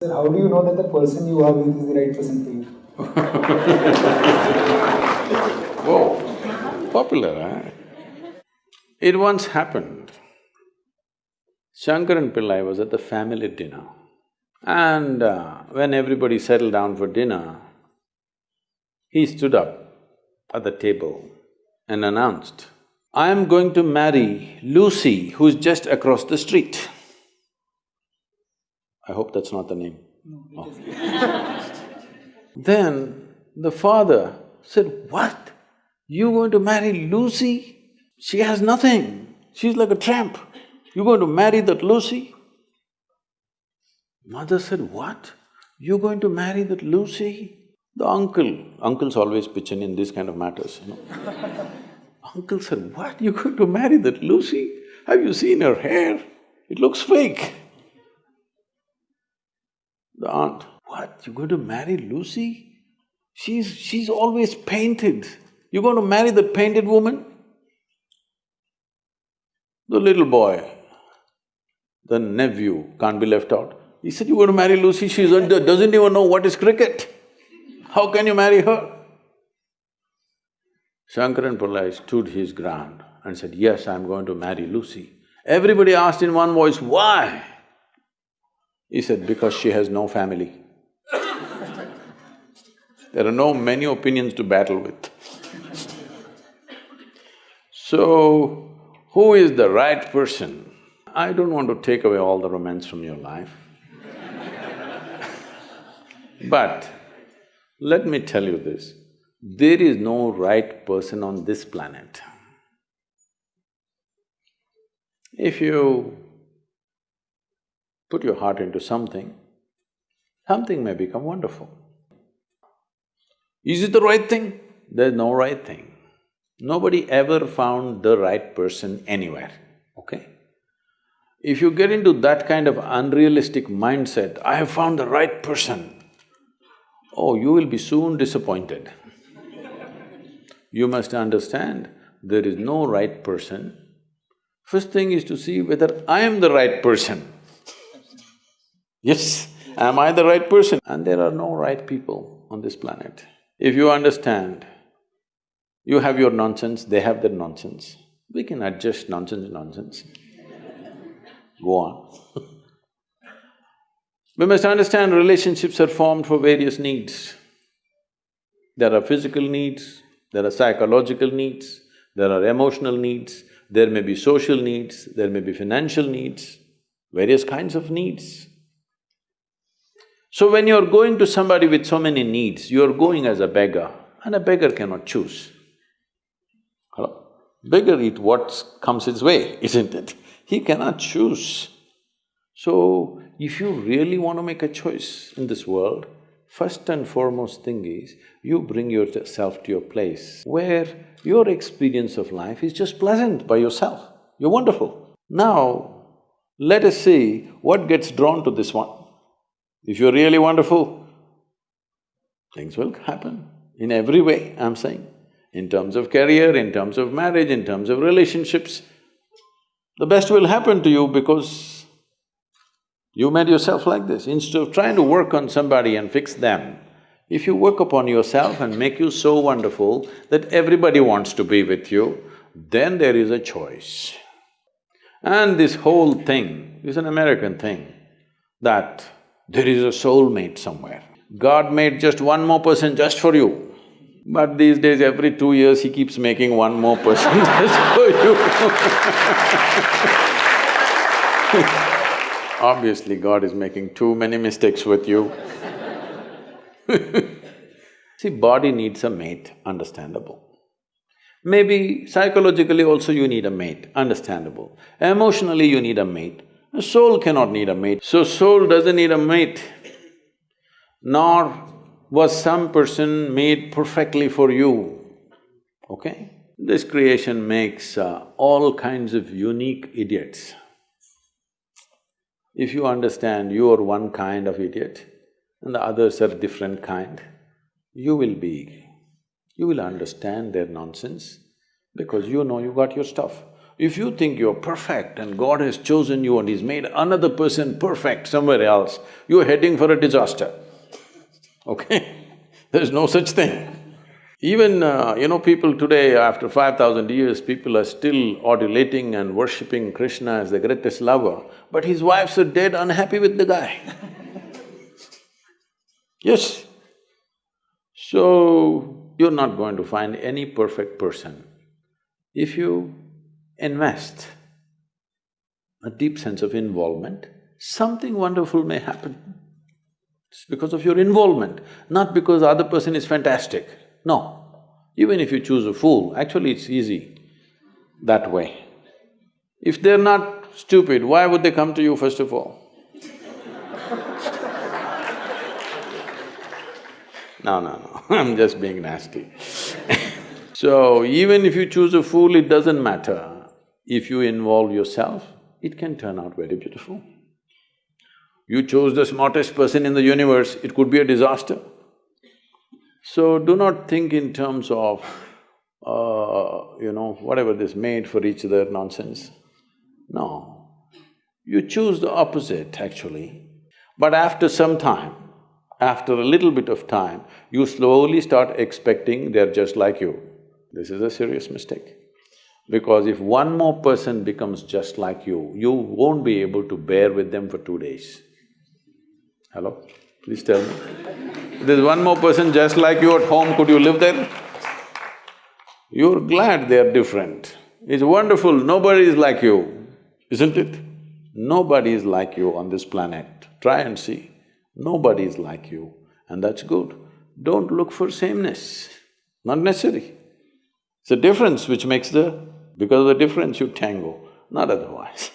Sir, how do you know that the person you are with is the right person for you? Whoa, popular, eh? It once happened. Shankaran Pillai was at the family dinner, and when everybody settled down for dinner, he stood up at the table and announced, "I am going to marry Lucy, who's just across the street." I hope that's not the name. No, it is. Then the father said, "What? You going to marry Lucy? She has nothing. She's like a tramp. You're going to marry that Lucy?" Mother said, "What? You're going to marry that Lucy?" The uncles always pitch in these kind of matters, you know. Uncle said, "What? You're going to marry that Lucy? Have you seen her hair? It looks fake." The aunt, "What? You're going to marry Lucy? She's always painted. You're going to marry that painted woman?" The little boy, the nephew, can't be left out. He said, "You're going to marry Lucy, she doesn't even know what is cricket. How can you marry her?" Shankaran Pillai stood his ground and said, "Yes, I'm going to marry Lucy." Everybody asked in one voice, "Why?" He said, "Because she has no family." There are no many opinions to battle with. So, who is the right person? I don't want to take away all the romance from your life. But let me tell you this, there is no right person on this planet. If you put your heart into something, something may become wonderful. Is it the right thing? There's no right thing. Nobody ever found the right person anywhere, okay? If you get into that kind of unrealistic mindset, "I have found the right person," oh, you will be soon disappointed. You must understand, there is no right person. First thing is to see whether I am the right person. Yes, am I the right person? And there are no right people on this planet. If you understand, you have your nonsense, they have their nonsense, we can adjust nonsense. Go on. We must understand relationships are formed for various needs. There are physical needs, there are psychological needs, there are emotional needs, there may be social needs, there may be financial needs, various kinds of needs. So when you're going to somebody with so many needs, you're going as a beggar, and a beggar cannot choose. Hello? Beggar eat what comes his way, isn't it? He cannot choose. So, if you really want to make a choice in this world, first and foremost thing is, you bring yourself to your place where your experience of life is just pleasant by yourself. You're wonderful. Now, let us see what gets drawn to this one. If you're really wonderful, things will happen in every way, I'm saying. In terms of career, in terms of marriage, in terms of relationships, the best will happen to you because you made yourself like this. Instead of trying to work on somebody and fix them, if you work upon yourself and make you so wonderful that everybody wants to be with you, then there is a choice. And this whole thing is an American thing, that there is a soulmate somewhere. God made just one more person just for you, but these days every 2 years he keeps making one more person just for you. Obviously, God is making too many mistakes with you. See, body needs a mate, understandable. Maybe psychologically also you need a mate, understandable. Emotionally you need a mate. A soul cannot need a mate. So soul doesn't need a mate, nor was some person made perfectly for you, okay? This creation makes all kinds of unique idiots. If you understand you are one kind of idiot and the others are different kind, you will understand their nonsense because you know you got your stuff. If you think you're perfect and God has chosen you and He's made another person perfect somewhere else, you're heading for a disaster, okay? There's no such thing. Even, people today, after 5,000 years, people are still adulating and worshipping Krishna as the greatest lover, but his wives are dead unhappy with the guy. Yes. So, you're not going to find any perfect person. If you invest a deep sense of involvement, something wonderful may happen. It's because of your involvement, not because the other person is fantastic. No. Even if you choose a fool, actually it's easy that way. If they're not stupid, why would they come to you first of all? No, I'm just being nasty. So, even if you choose a fool, it doesn't matter. If you involve yourself, it can turn out very beautiful. You chose the smartest person in the universe, it could be a disaster. So, do not think in terms of, whatever this made for each other nonsense. No, you choose the opposite actually. But after some time, after a little bit of time, you slowly start expecting they're just like you. This is a serious mistake. Because if one more person becomes just like you won't be able to bear with them for 2 days. Hello? Please tell me. If there's one more person just like you at home, could you live there? You're glad they're different. It's wonderful, nobody is like you, isn't it? Nobody is like you on this planet. Try and see. Nobody is like you, and that's good. Don't look for sameness, not necessary. It's a difference which makes the… because of the difference you tango, not otherwise